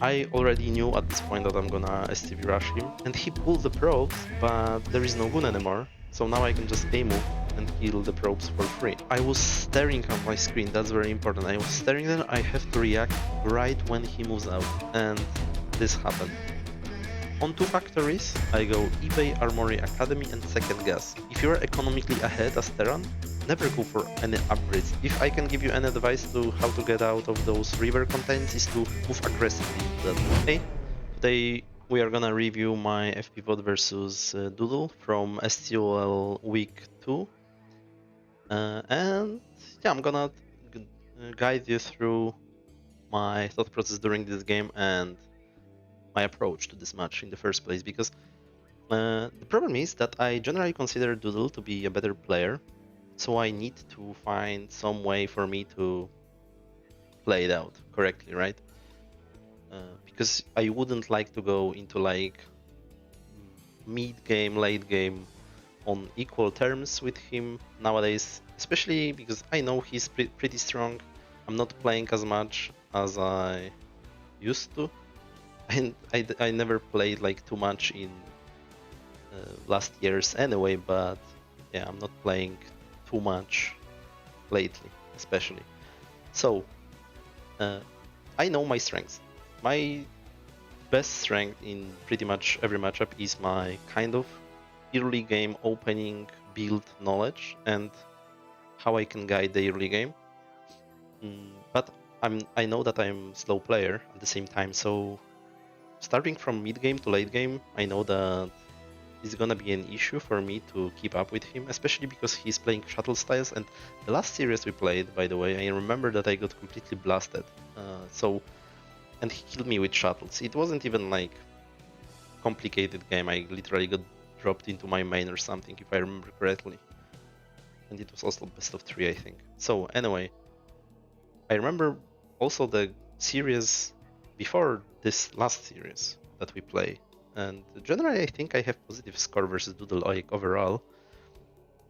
I already knew at this point that I'm gonna STV rush him, and he pulled the probes, but there is no gun anymore, so now I can just A-move and kill the probes for free. I was staring at my screen, that's very important. I was staring there, I have to react right when he moves out, and this happened. On two factories, I go eBay, Armory Academy, and Second Guess. If you are economically ahead as Terran, never go for any upgrades. If I can give you any advice to how to get out of those river contains is to move aggressively. Okay, today we are gonna review my FP VOD versus Doodle from SCUL week 2. And yeah, I'm gonna guide you through my thought process during this game and my approach to this match in the first place, because the problem is that I generally consider Doodle to be a better player, so I need to find some way for me to play it out correctly, right? Because I wouldn't like to go into like mid game, late game on equal terms with him nowadays, especially because I know he's pretty strong. I'm not playing as much as I used to, and I never played like too much in last years anyway, but yeah, I'm not playing too much lately, especially. So, I know my strengths. My best strength in pretty much every matchup is my kind of early game opening build knowledge and how I can guide the early game. But I know that I'm slow player at the same time, so starting from mid game to late game, I know that it's gonna be an issue for me to keep up with him, especially because he's playing shuttle styles. And the last series we played, by the way, I remember that I got completely blasted. And he killed me with shuttles. It wasn't even like complicated game. I literally got dropped into my main or something, if I remember correctly. And it was also best of 3, I think. So anyway, I remember also the series before this last series that we play. And generally, I think I have positive score versus Doodle like overall.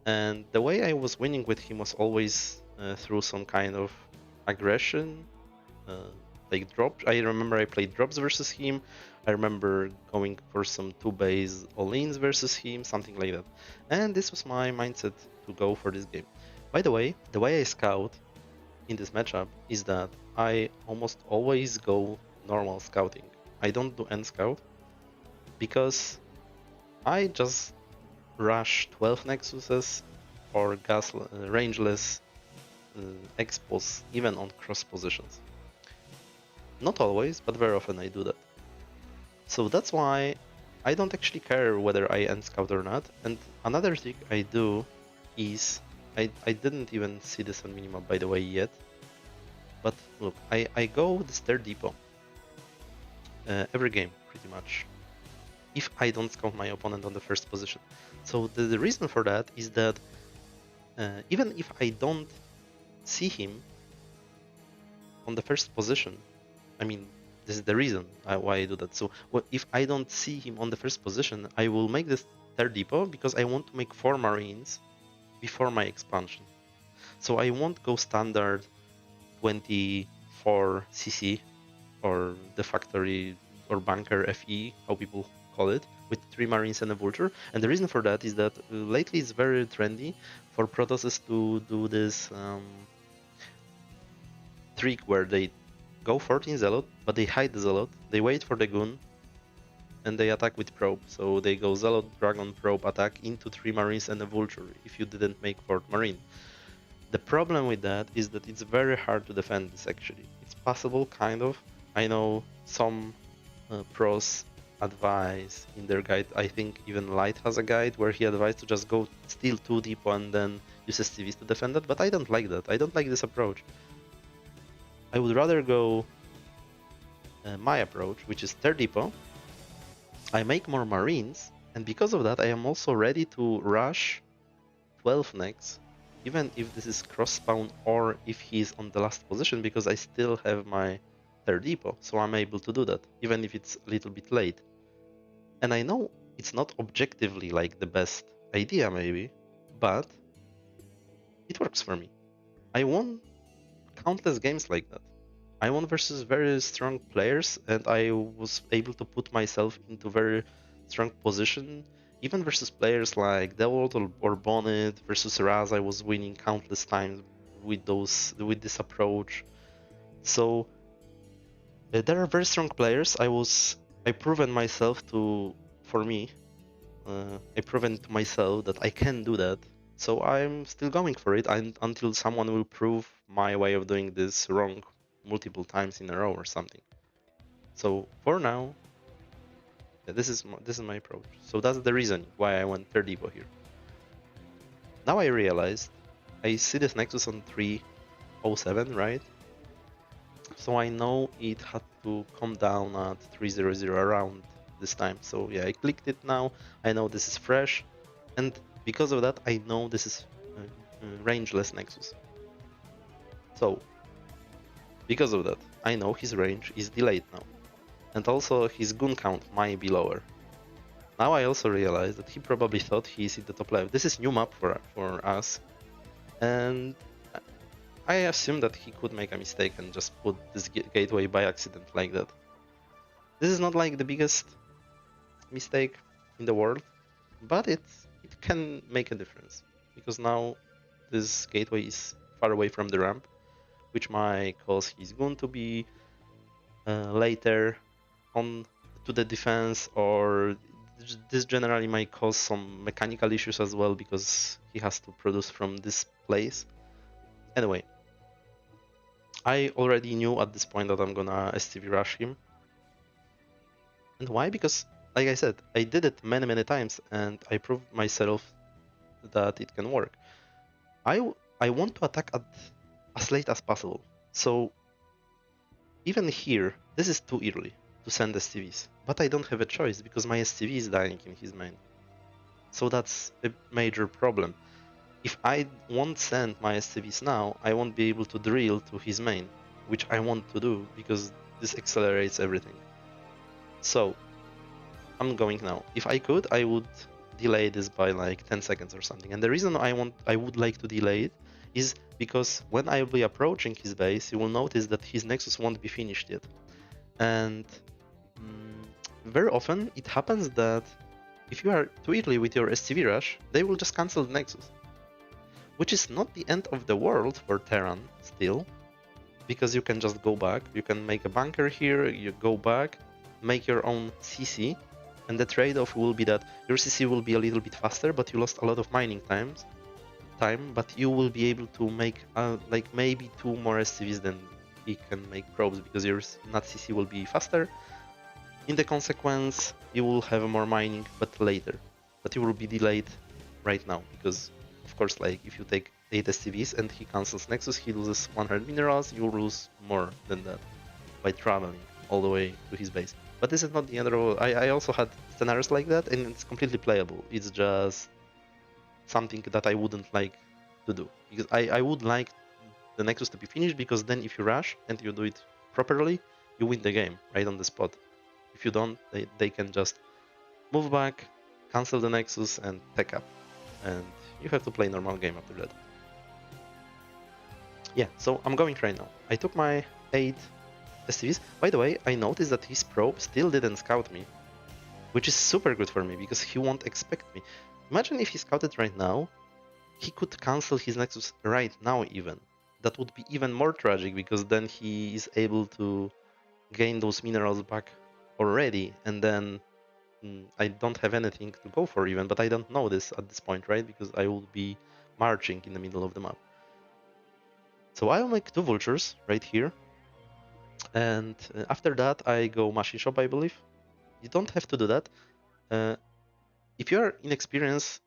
And the way I was winning with him was always through some kind of aggression, like drop. I remember I played drops versus him. I remember going for some 2-base all-ins versus him, something like that. And this was my mindset to go for this game. By the way I scout in this matchup is that I almost always go normal scouting. I don't do end scout because I just rush 12 Nexuses or gas rangeless expos even on cross positions. Not always, but very often I do that. So that's why I don't actually care whether I end scout or not. And another thing I do is, I didn't even see this on minimap by the way yet, but look, I go with this third depot every game pretty much, if I don't scout my opponent on the first position. So the reason for that is that even if I don't see him on the first position, I mean, this is the reason why I do that. So if I don't see him on the first position, I will make this third depot because I want to make 4 Marines before my expansion. So I won't go standard 24 CC or the factory or bunker FE, how people call it, with 3 Marines and a Vulture. And the reason for that is that lately it's very trendy for Protosses to do this trick where they go 14 Zealot, but they hide the Zealot, they wait for the Gun, and they attack with Probe. So they go Zealot, Dragon, Probe, attack into 3 Marines and a Vulture if you didn't make 4th Marine. The problem with that is that it's very hard to defend this actually. It's possible, kind of. I know some pros advise in their guide, I think even Light has a guide where he advised to just go steal 2 depot and then use STVs to defend that, but I don't like that. I don't like this approach. I would rather go my approach, which is third depot. I make more Marines, and because of that I am also ready to rush 12 next, even if this is cross spawn or if he's on the last position, because I still have my third depot, so I'm able to do that, even if it's a little bit late. And I know it's not objectively like the best idea maybe, but it works for me. I won countless games like that. I won versus very strong players, and I was able to put myself into very strong position. Even versus players like Dewold or Bonnet versus Raz, I was winning countless times with this approach. So there are very strong players. I proven myself to for me. I proven to myself that I can do that. So I'm still going for it until someone will prove my way of doing this wrong multiple times in a row or something. So for now, yeah, this is my approach. So that's the reason why I went third Evo here. Now I realized I see this Nexus on 307, right? So I know it had to come down at 300 around this time. So yeah, I clicked it now. I know this is fresh, and because of that, I know this is rangeless Nexus. So because of that, I know his range is delayed now, and also his gun count might be lower. Now I also realize that he probably thought he's in the top level. This is new map for us, and I assume that he could make a mistake and just put this gateway by accident like that. This is not like the biggest mistake in the world, but it can make a difference because now this gateway is far away from the ramp, which might cause his gun to be later on to the defense, or this generally might cause some mechanical issues as well because he has to produce from this place. Anyway, I already knew at this point that I'm gonna STV rush him. And why? Because, like I said, I did it many times and I proved myself that it can work. I want to attack at as late as possible. So even here, this is too early to send STVs. But I don't have a choice because my STV is dying in his main. So that's a major problem. If I won't send my STVs now, I won't be able to drill to his main, which I want to do because this accelerates everything. So I'm going now. If I could, I would delay this by like 10 seconds or something. And the reason I would like to delay it is because when I will be approaching his base, you will notice that his Nexus won't be finished yet. And very often it happens that if you are too early with your STV rush, they will just cancel the Nexus. Which is not the end of the world for Terran still, because you can just go back. You can make a bunker here, you go back, make your own CC, and the trade-off will be that your CC will be a little bit faster, but you lost a lot of mining time, but you will be able to make like maybe 2 more SCVs than he can make probes, because your NAT CC will be faster. In the consequence, you will have more mining, but later. But you will be delayed right now, because of course, like if you take 8 SCVs and he cancels Nexus, he loses 100 minerals, you will lose more than that by traveling all the way to his base. But this is not the end of the world. I also had scenarios like that, and it's completely playable. It's just something that I wouldn't like to do, because I would like the Nexus to be finished, because then if you rush and you do it properly, you win the game right on the spot. If you don't, they can just move back, cancel the Nexus, and tech up. And you have to play normal game after that. Yeah, so I'm going right now. I took my 8 SCVs. By the way, I noticed that his probe still didn't scout me, which is super good for me, because he won't expect me. Imagine if he scouted right now, he could cancel his Nexus right now even. That would be even more tragic, because then he is able to gain those minerals back already, and then I don't have anything to go for even, but I don't know this at this point, right? Because I will be marching in the middle of the map. So I'll make 2 vultures right here, and after that I go machine shop, I believe. You don't have to do that. If you are inexperienced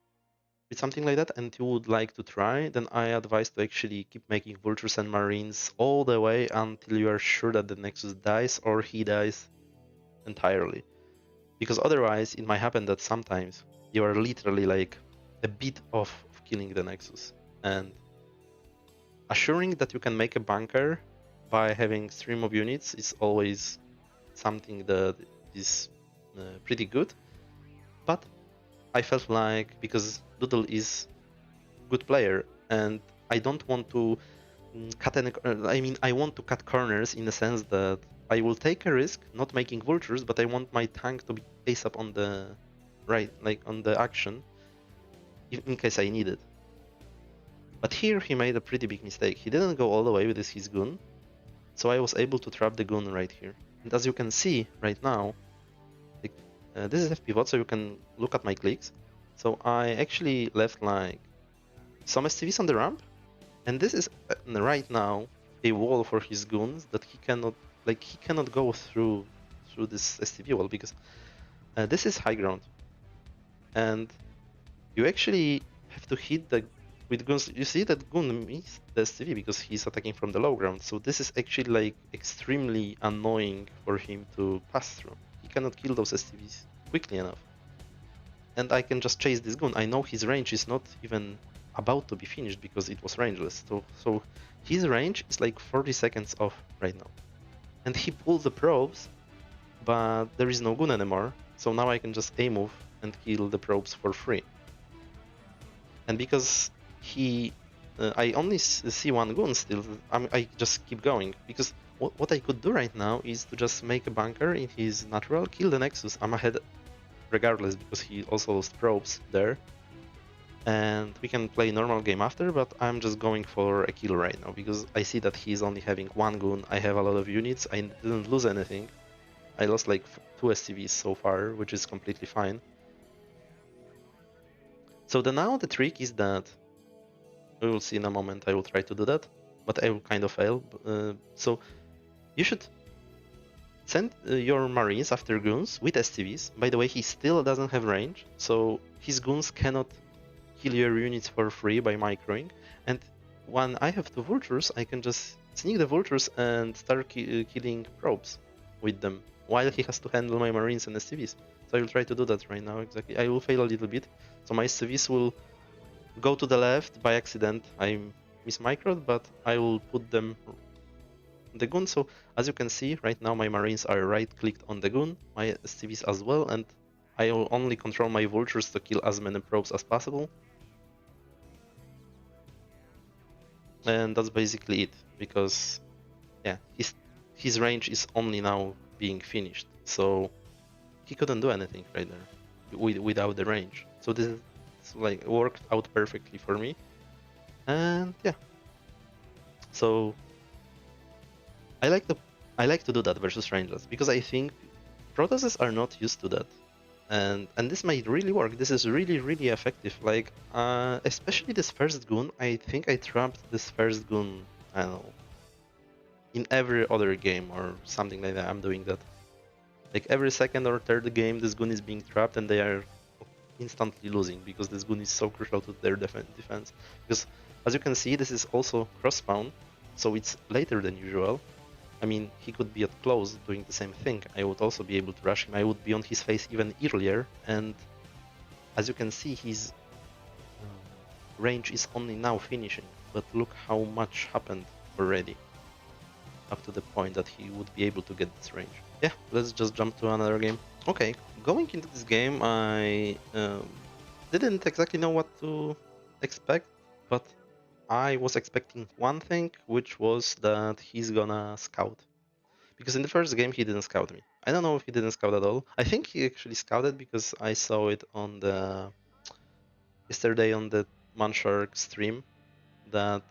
with something like that and you would like to try, then I advise to actually keep making vultures and marines all the way until you are sure that the Nexus dies or he dies entirely. Because otherwise it might happen that sometimes you are literally like a bit off of killing the Nexus. And assuring that you can make a bunker by having 3 mob units is always something that is pretty good. But I felt like, because Doodle is a good player and I don't want to I mean, I want to cut corners in the sense that I will take a risk not making vultures, but I want my tank to be ace up on the right, like on the action, in case I need it. But here he made a pretty big mistake. He didn't go all the way with his goon, so I was able to trap the goon right here. And as you can see right now, like, this is F-pivot, so you can look at my clicks. So I actually left like some STVs on the ramp, and this is right now a wall for his goons that he cannot go through this STV wall because this is high ground, and you actually have to hit the with goons. You see that goon missed the STV because he's attacking from the low ground. So this is actually like extremely annoying for him to pass through. He cannot kill those STVs quickly enough, and I can just chase this goon. I know his range is not even about to be finished because it was rangeless. So his range is like 40 seconds off right now. And he pulled the probes, but there is no goon anymore. So now I can just A-move and kill the probes for free. And because I only see one goon still, I just keep going. Because what I could do right now is to just make a bunker in his natural, kill the Nexus. I'm ahead regardless because he also lost probes there. And we can play normal game after, but I'm just going for a kill right now because I see that he's only having one goon. I have a lot of units. I didn't lose anything. I lost like 2 SCVs so far, which is completely fine. So now the trick is that we will see in a moment. I will try to do that, but I will kind of fail. So you should send your marines after goons with SCVs. By the way, he still doesn't have range, so his goons cannot kill your units for free by microing. And when I have 2 vultures, I can just sneak the vultures and start killing probes with them, while he has to handle my marines and SCVs. So I will try to do that right now, exactly. I will fail a little bit, so my SCVs will go to the left by accident. I mismicroed, but I will put them on the goon. So as you can see, right now my marines are right-clicked on the goon, my SCVs as well, and I will only control my vultures to kill as many probes as possible. And that's basically it, because yeah, his range is only now being finished, so he couldn't do anything right there without the range. So this is like worked out perfectly for me, and yeah. So I like to do that versus rangeless because I think Protosses are not used to that, and this might really work. This is really effective. Like especially this first goon. I think I trapped this first goon, I don't know, in every other game or something like that. I'm doing that. Like every second or third game, this goon is being trapped and they are instantly losing because this goon is so crucial to their defense. Because as you can see, this is also cross spawn, so it's later than usual. I mean, he could be at close doing the same thing. I would also be able to rush him. I would be on his face even earlier, and as you can see, his range is only now finishing. But look how much happened already up to the point that he would be able to get this range. Yeah, let's just jump to another game. Okay, going into this game, I didn't exactly know what to expect, but I was expecting one thing, which was that he's gonna scout. Because in the first game, he didn't scout me. I don't know if he didn't scout at all. I think he actually scouted because I saw it on the yesterday on the Manshark stream that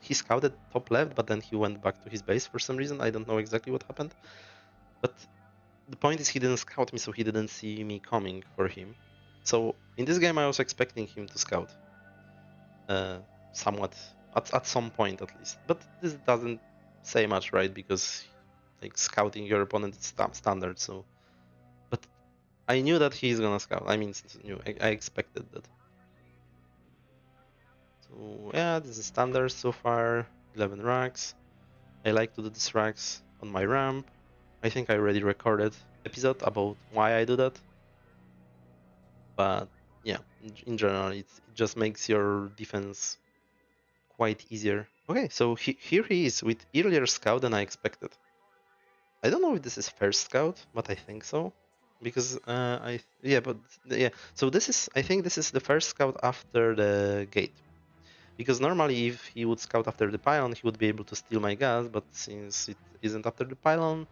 he scouted top left, but then he went back to his base for some reason. I don't know exactly what happened. But the point is he didn't scout me, so he didn't see me coming for him. So in this game, I was expecting him to scout. Somewhat, at some point at least. But this doesn't say much, right? Because like scouting your opponent is standard, so... But I knew that he's gonna scout. I mean, I expected that. So yeah, this is standard so far. 11 racks. I like to do these racks on my ramp. I think I already recorded episode about why I do that. But yeah, in general, it just makes your defense quite easier. Okay, so here he is with earlier scout than I expected. I don't know if this is first scout, but I think so. Because yeah. So this is, I think this is the first scout after the gate. Because normally if he would scout after the pylon, he would be able to steal my gas, but since it isn't after the pylon,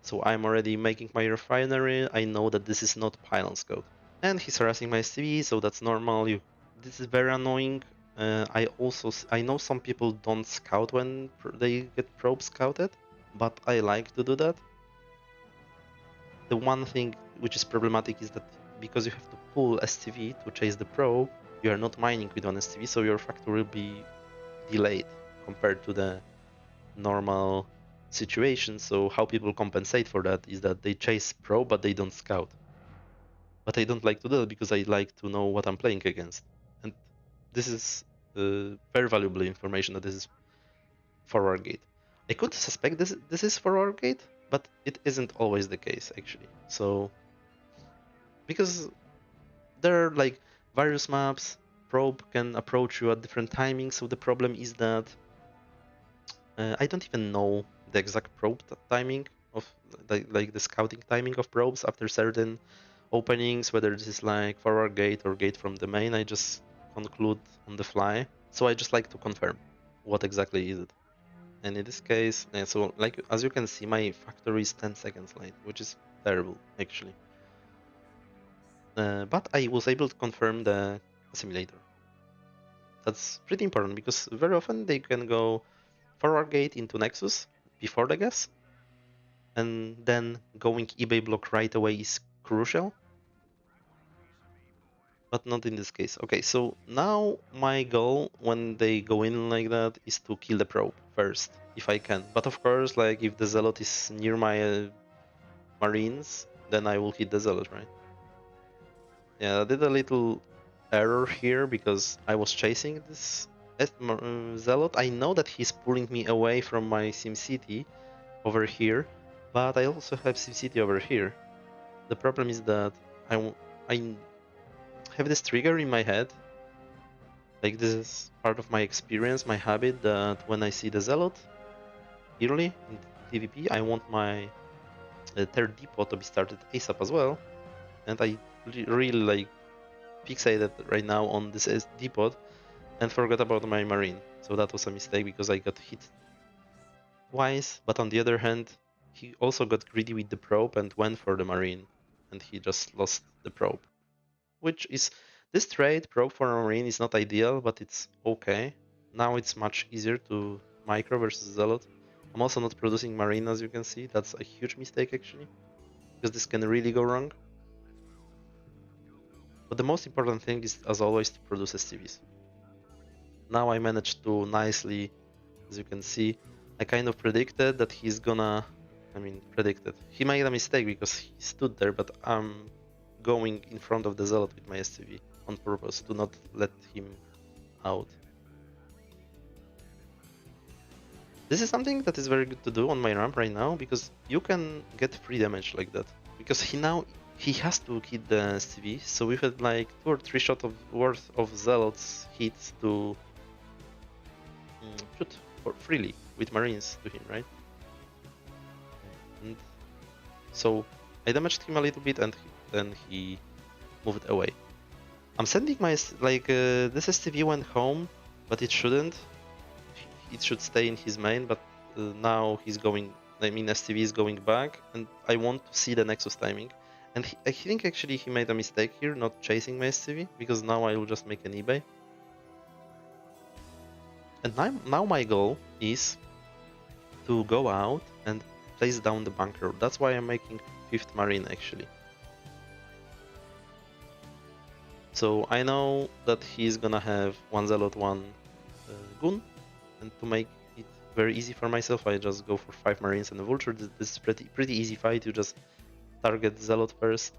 so I'm already making my refinery, I know that this is not pylon scout. And he's harassing my SCV, so that's normal. This is very annoying. I know some people don't scout when they get probe scouted, but I like to do that. The one thing which is problematic is that because you have to pull SCV to chase the probe, you are not mining with one SCV, so your factor will be delayed compared to the normal situation. So how people compensate for that is that they chase probe, but they don't scout. But I don't like to do that because I like to know what I'm playing against. And this is very valuable information that this is forward gate. I could suspect this is forward gate, but it isn't always the case actually. So because there are like various maps, probe can approach you at different timings. So the problem is that I don't even know the exact probe timing of like the scouting timing of probes after certain openings, whether this is like forward gate or gate from the main. I just conclude on the fly. So I just like to confirm what exactly is it. And in this case, so like as you can see, my factory is 10 seconds late, which is terrible actually. But I was able to confirm the assimilator. That's pretty important because very often they can go forward gate into Nexus before the gas, and then going eBay block right away is crucial. But not in this case. Okay, so now my goal when they go in like that is to kill the probe first, if I can. But of course, like if the zealot is near my marines, then I will hit the zealot, right? Yeah, I did a little error here because I was chasing this zealot. I know that he's pulling me away from my SimCity over here, but I also have SimCity over here. The problem is that I have this trigger in my head. Like this is part of my experience, my habit, that when I see the zealot early in TvP, I want my third depot to be started ASAP as well. And I really like fixated right now on this depot and forgot about my marine. So that was a mistake because I got hit twice. But on the other hand, he also got greedy with the probe and went for the marine, and he just lost the probe. Which is this trade probe for a marine is not ideal, but it's okay. Now it's much easier to micro versus zealot. I'm also not producing marine, as you can see. That's a huge mistake actually, because this can really go wrong. But the most important thing is, as always, to produce SCVs. Now I managed to nicely, as you can see, I kind of predicted that he's gonna, predicted. He made a mistake because he stood there, but I'm going in front of the zealot with my SCV on purpose to not let him out. This is something that is very good to do on my ramp right now because you can get free damage like that. Because he has to hit the SCV, so we had like 2 or 3 shots worth of zealots hits to shoot freely with marines to him, right? And so I damaged him a little bit, and then he moved away. I'm sending my this SCV went home, but it shouldn't. It should stay in his main, but now he's going. SCV is going back, and I want to see the Nexus timing. And I think actually he made a mistake here, not chasing my SCV, because now I will just make an eBay. And now my goal is to go out and place down the bunker. That's why I'm making 5th Marine actually. So I know that he's gonna have 1 Zealot, 1 Goon, and to make it very easy for myself, I just go for 5 Marines and a Vulture. This is pretty easy fight. You just target Zealot first.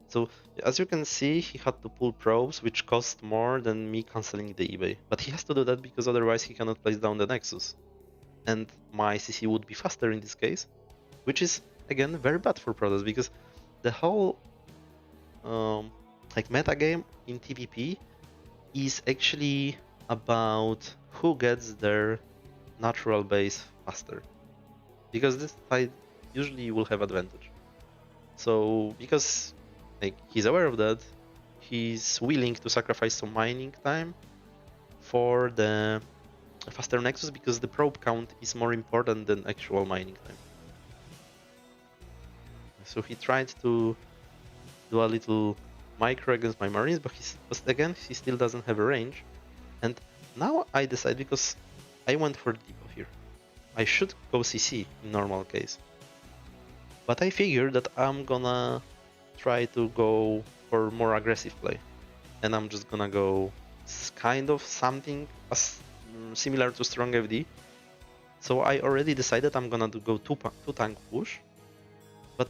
So as you can see, he had to pull probes, which cost more than me cancelling the eBay. But he has to do that because otherwise he cannot place down the Nexus. And my CC would be faster in this case, which is again very bad for Protoss because the whole meta game in TvP is actually about who gets their natural base faster, because this side usually will have advantage. So because he's aware of that, he's willing to sacrifice some mining time for the faster nexus because the probe count is more important than actual mining time. So he tried to do a little micro against my marines, but again he still doesn't have a range. And now I decide, because I went for depot here, I should go CC in normal case. But I figured that I'm gonna try to go for more aggressive play. And I'm just gonna go kind of something as similar to strong FD. So I already decided I'm gonna go two tank push, but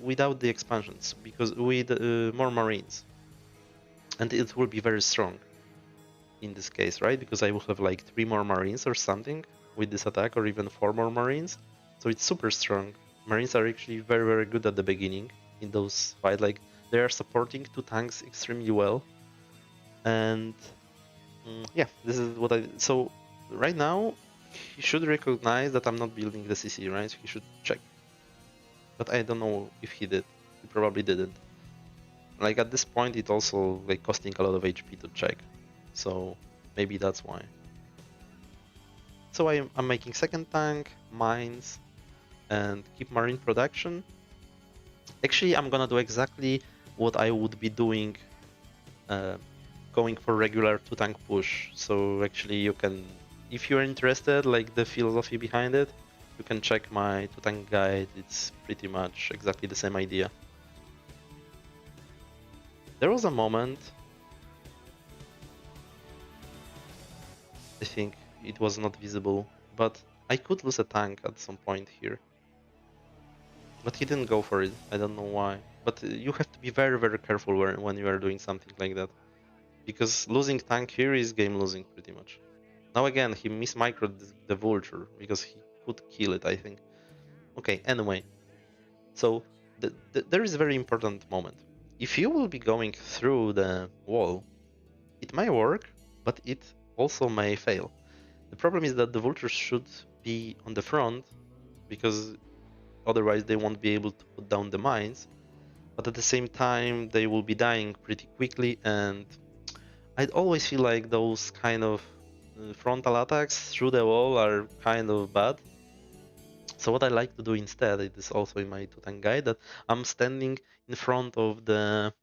without the expansions, because with more marines. And it will be very strong in this case, right? Because I will have like 3 more marines or something with this attack, or even 4 more marines. So it's super strong. Marines are actually very, very good at the beginning in those fights. Like, they are supporting 2 tanks extremely well. And yeah, this is what I... So right now, he should recognize that I'm not building the CC, right? He should check. But I don't know if he did. He probably didn't. Like, at this point, it also like costing a lot of HP to check. So maybe that's why. So I'm making second tank, mines, and keep marine production. Actually, I'm gonna do exactly what I would be doing going for regular 2 tank push. So actually you can, if you're interested, like the philosophy behind it, you can check my 2 tank guide. It's pretty much exactly the same idea. There was a moment, I think it was not visible, but I could lose a tank at some point here. But he didn't go for it. I don't know why. But you have to be very, very careful when you are doing something like that. Because losing tank here is game losing pretty much. Now again, he mismicroed the vulture because he could kill it, I think. Okay, anyway. So there is a very important moment. If you will be going through the wall, it may work, but it also may fail. The problem is that the vultures should be on the front, because otherwise they won't be able to put down the mines. But at the same time, they will be dying pretty quickly, and I'd always feel like those kind of frontal attacks through the wall are kind of bad. So what I like to do instead, it is also in my 2 tank guide, that I'm standing in front of the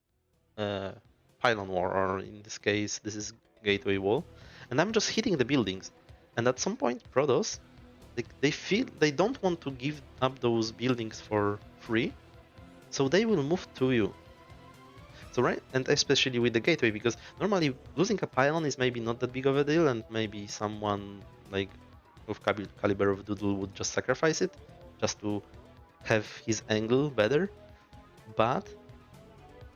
pylon wall, or in this case, this is gateway wall, and I'm just hitting the buildings. And at some point, Protoss, they feel they don't want to give up those buildings for free, so they will move to you. So right, and especially with the gateway, because normally losing a pylon is maybe not that big of a deal, and maybe someone like of caliber of Doodle would just sacrifice it just to have his angle better. But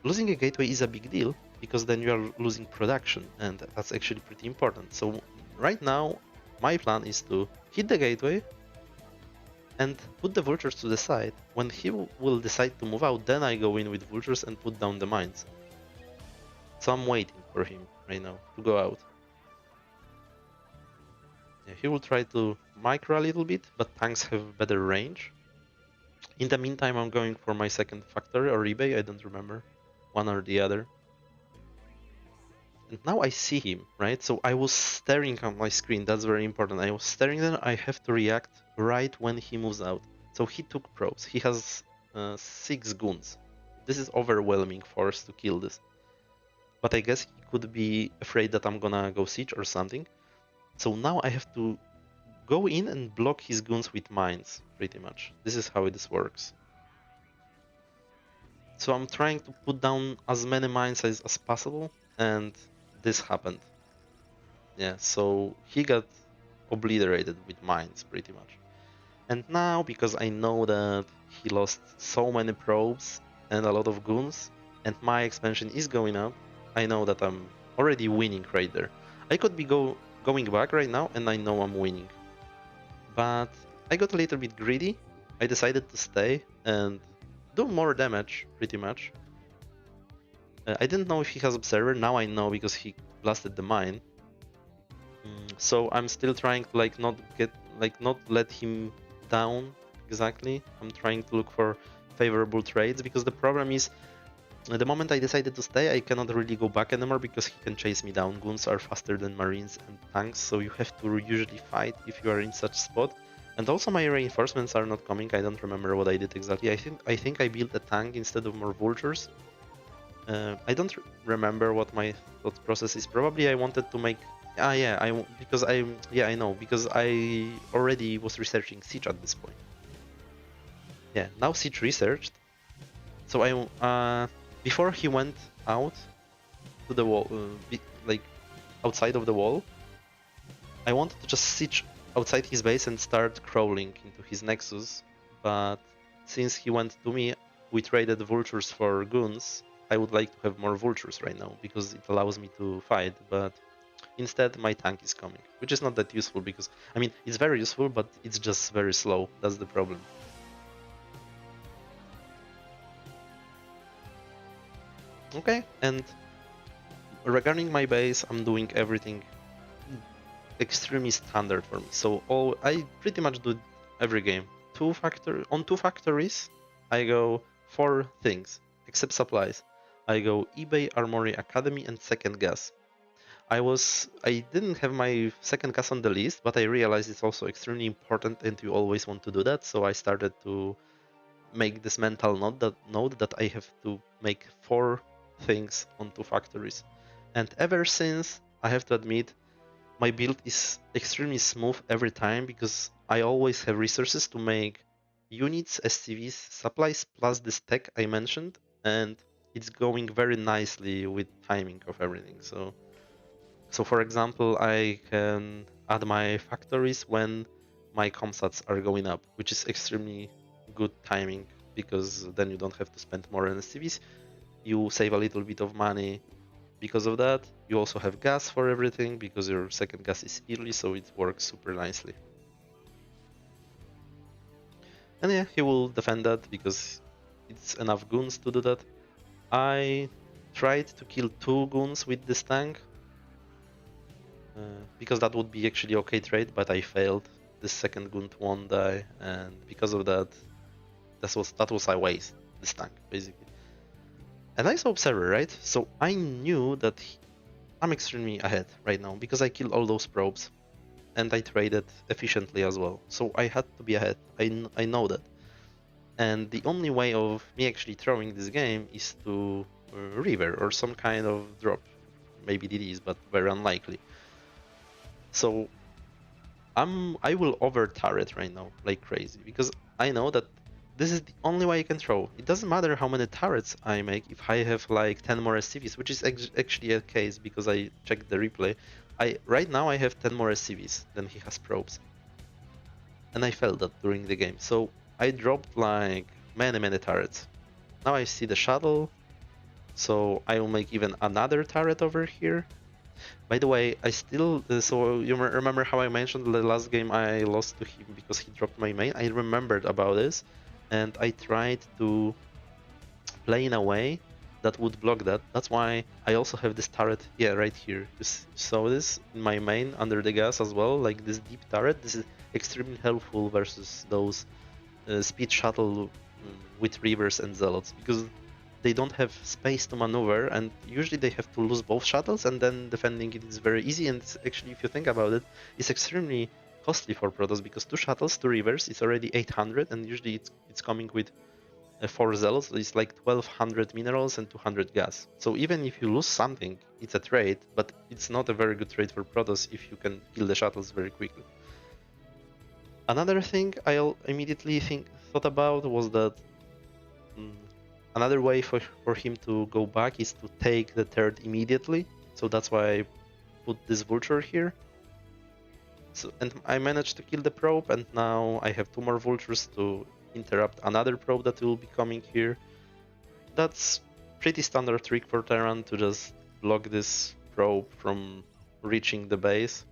losing a gateway is a big deal, because then you are losing production, and that's actually pretty important. So right now, my plan is to hit the gateway and put the vultures to the side. When he will decide to move out, then I go in with vultures and put down the mines. So I'm waiting for him right now to go out. Yeah, he will try to micro a little bit, but tanks have better range. In the meantime, I'm going for my second factory or eBay, I don't remember, one or the other. And now I see him, right? So I was staring on my screen, that's very important. I was staring there, I have to react right when he moves out. So he took probes, he has 6 goons. This is overwhelming force to kill this. But I guess he could be afraid that I'm gonna go siege or something. So now I have to go in and block his goons with mines, pretty much. This is how this works. So I'm trying to put down as many mines as possible, and this happened. Yeah, so he got obliterated with mines, pretty much. And now, because I know that he lost so many probes and a lot of goons, and my expansion is going up, I know that I'm already winning right there. I could be going back right now, and I know I'm winning. But I got a little bit greedy. I decided to stay and do more damage, pretty much. I didn't know if he has Observer, now I know because he blasted the mine. So I'm still trying to not let him down exactly. I'm trying to look for favorable trades, because the problem is The moment I decided to stay, I cannot really go back anymore because he can chase me down. Goons are faster than marines and tanks, so you have to usually fight if you are in such spot. And also my reinforcements are not coming. I don't remember what I did exactly. I think I built a tank instead of more vultures. I don't remember what my thought process is. Probably I wanted to make. Yeah, because I know because I already was researching siege at this point. Yeah, now siege researched. So before he went out to the wall, like outside of the wall, I wanted to just siege outside his base and start crawling into his nexus. But since he went to me, we traded vultures for goons. I would like to have more vultures right now because it allows me to fight. But instead, my tank is coming, which is not that useful because I mean it's very useful, but it's just very slow. That's the problem. Okay, and regarding my base, I'm doing everything extremely standard for me. So I pretty much do every game. On two factories, I go 4 things, except supplies. I go eBay, Armory Academy, and second gas. I didn't have my second gas on the list, but I realized it's also extremely important and you always want to do that. So I started to make this mental note that I have to make 4 things on 2 factories. And ever since, I have to admit, my build is extremely smooth every time because I always have resources to make units, SCVs, supplies plus this tech I mentioned, and it's going very nicely with timing of everything. So for example, I can add my factories when my comsats are going up, which is extremely good timing because then you don't have to spend more on SCVs. You save a little bit of money because of that. You also have gas for everything because your second gas is early, so it works super nicely. And yeah, he will defend that because it's enough goons to do that. I tried to kill 2 goons with this tank because that would be actually okay trade, but I failed. The second goon won't die, and because of that, that was a waste. This tank basically. And I saw observer, right? So I knew that I'm extremely ahead right now because I killed all those probes and I traded efficiently as well. So I had to be ahead. I know that. And the only way of me actually throwing this game is to river or some kind of drop. Maybe DDs, but very unlikely. So I will over turret right now like crazy because I know that this is the only way I can throw. It doesn't matter how many turrets I make if I have like 10 more SCVs, which is actually a case because I checked the replay. Right now I have 10 more SCVs than he has probes. And I felt that during the game. So I dropped like many turrets. Now I see the shuttle. So I will make even another turret over here. By the way, I still, so you remember how I mentioned the last game I lost to him because he dropped my main? I remembered about this and I tried to play in a way that would block that. That's why I also have this turret, yeah, right here. You saw this in my main under the gas as well, like this deep turret. This is extremely helpful versus those speed shuttle with Reavers and Zealots because they don't have space to maneuver and usually they have to lose both shuttles and then defending it is very easy and actually if you think about it, it's extremely costly for Protoss because 2 shuttles, 2 Reavers, it's already 800 and usually it's coming with 4 Zealots, it's like 1200 minerals and 200 gas. So even if you lose something, it's a trade, but it's not a very good trade for Protoss if you can kill the shuttles very quickly. Another thing I immediately thought about was that another way for him to go back is to take the third immediately. So that's why I put this vulture here. So, and I managed to kill the probe, and now I have 2 more vultures to interrupt another probe that will be coming here. That's pretty standard trick for Terran to just block this probe from reaching the base.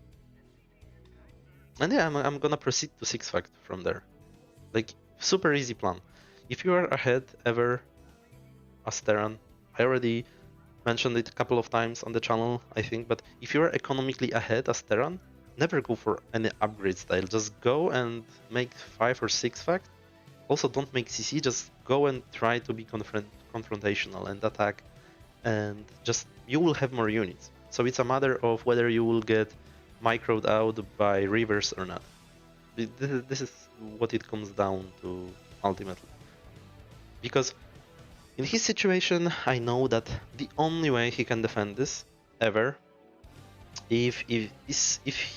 And yeah, I'm gonna proceed to 6 fact from there. Like, super easy plan. If you are ahead ever as Terran, I already mentioned it a couple of times on the channel, I think, but if you're economically ahead as Terran, never go for any upgrade style. Just go and make 5 or 6 fact also don't make CC, just go and try to be confrontational and attack, and just you will have more units. So it's a matter of whether you will get microed out by rivers or not. This is what it comes down to ultimately. Because in his situation, I know that the only way he can defend this ever if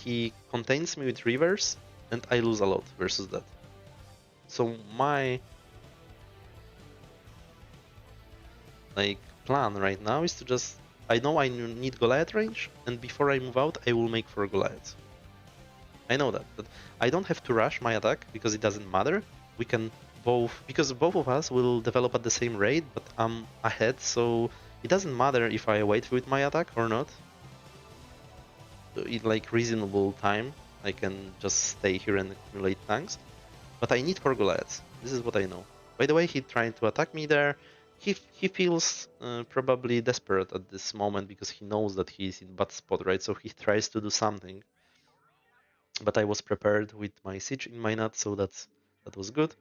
he contains me with rivers, and I lose a lot versus that. So my plan right now is to just, I know I need Goliath range, and before I move out, I will make 4 Goliaths. I know that, but I don't have to rush my attack because it doesn't matter. We can because both of us will develop at the same rate, but I'm ahead, so it doesn't matter if I wait with my attack or not. In reasonable time, I can just stay here and accumulate tanks. But I need 4 Goliaths. This is what I know. By the way, he tried to attack me there. He feels probably desperate at this moment because he knows that he's in bad spot, right? So he tries to do something. But I was prepared with my siege in my nut, so that was good.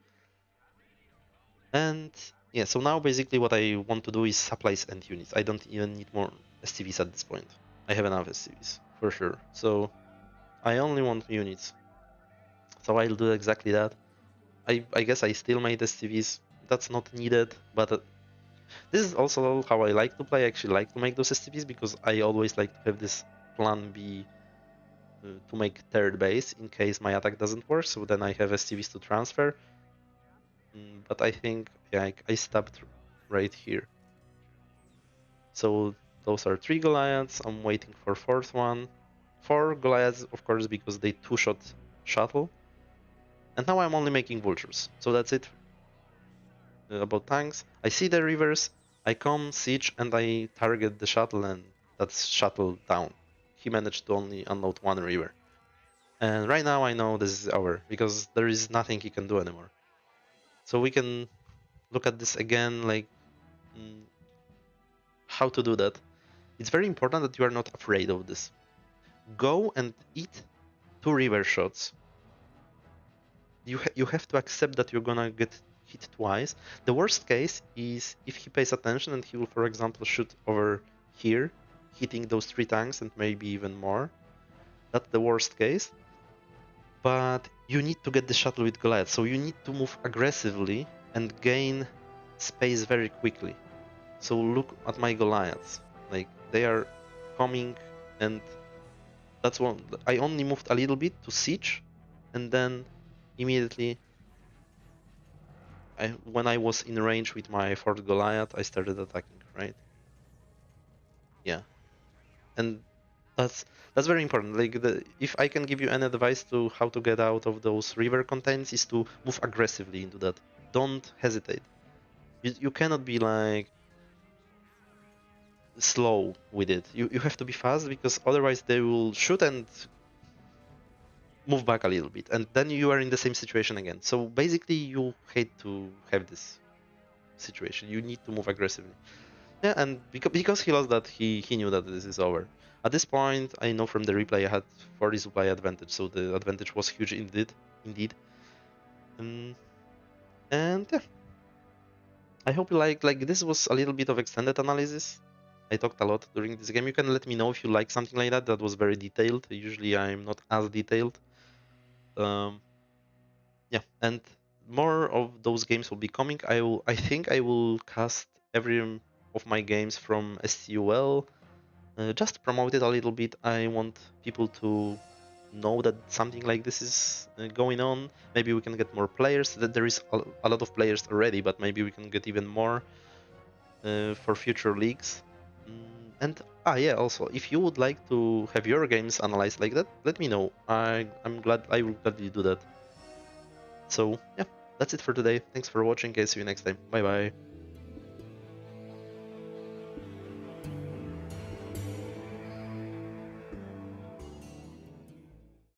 And yeah, so now basically what I want to do is supplies and units. I don't even need more SCVs at this point. I have enough SCVs, for sure. So I only want units. So I'll do exactly that. I guess I still made SCVs. That's not needed, but this is also how I like to play. I actually like to make those SCVs because I always like to have this plan B to make third base in case my attack doesn't work. So then I have SCVs to transfer. But I think I stopped right here. So those are 3 Goliaths. I'm waiting for 4th one. 4 Goliaths, of course, because they 2-shot shuttle. And now I'm only making vultures. So that's it about tanks. I see the rivers, I come, siege, and I target the shuttle, and that's shuttle down. He managed to only unload 1 river. And right now I know this is over, because there is nothing he can do anymore. So we can look at this again, how to do that. It's very important that you are not afraid of this. Go and eat 2 river shots. You have to accept that you're gonna get hit twice. The worst case is if he pays attention and he will, for example, shoot over here, hitting those 3 tanks and maybe even more. That's the worst case. But you need to get the shuttle with Goliath, so you need to move aggressively and gain space very quickly. So look at my Goliaths. They are coming, and that's one. I only moved a little bit to siege, and then immediately when I was in range with my 4th Goliath, I started attacking, right? Yeah. And that's very important. If I can give you any advice to how to get out of those river contains, is to move aggressively into that. Don't hesitate. You cannot be slow with it. You have to be fast, because otherwise they will shoot and move back a little bit, and then you are in the same situation again. So basically you hate to have this situation. You need to move aggressively. Yeah, and because he lost that, he knew that this is over. At this point, I know from the replay I had 40 supply advantage, so the advantage was huge indeed. And yeah, I hope you like this was a little bit of extended analysis. I talked a lot during this game. You can let me know if you like something like that. That was very detailed. Usually I'm not as detailed. Yeah, and more of those games will be coming. I think I will cast every of my games from SCUL. Just promote it a little bit. I want people to know that something like this is going on. Maybe we can get more players. That there is a lot of players already, but maybe we can get even more for future leagues. And yeah, also, if you would like to have your games analyzed like that, let me know. I'm glad. I will gladly do that. So yeah, that's it for today. Thanks for watching. I'll see you next time. Bye bye.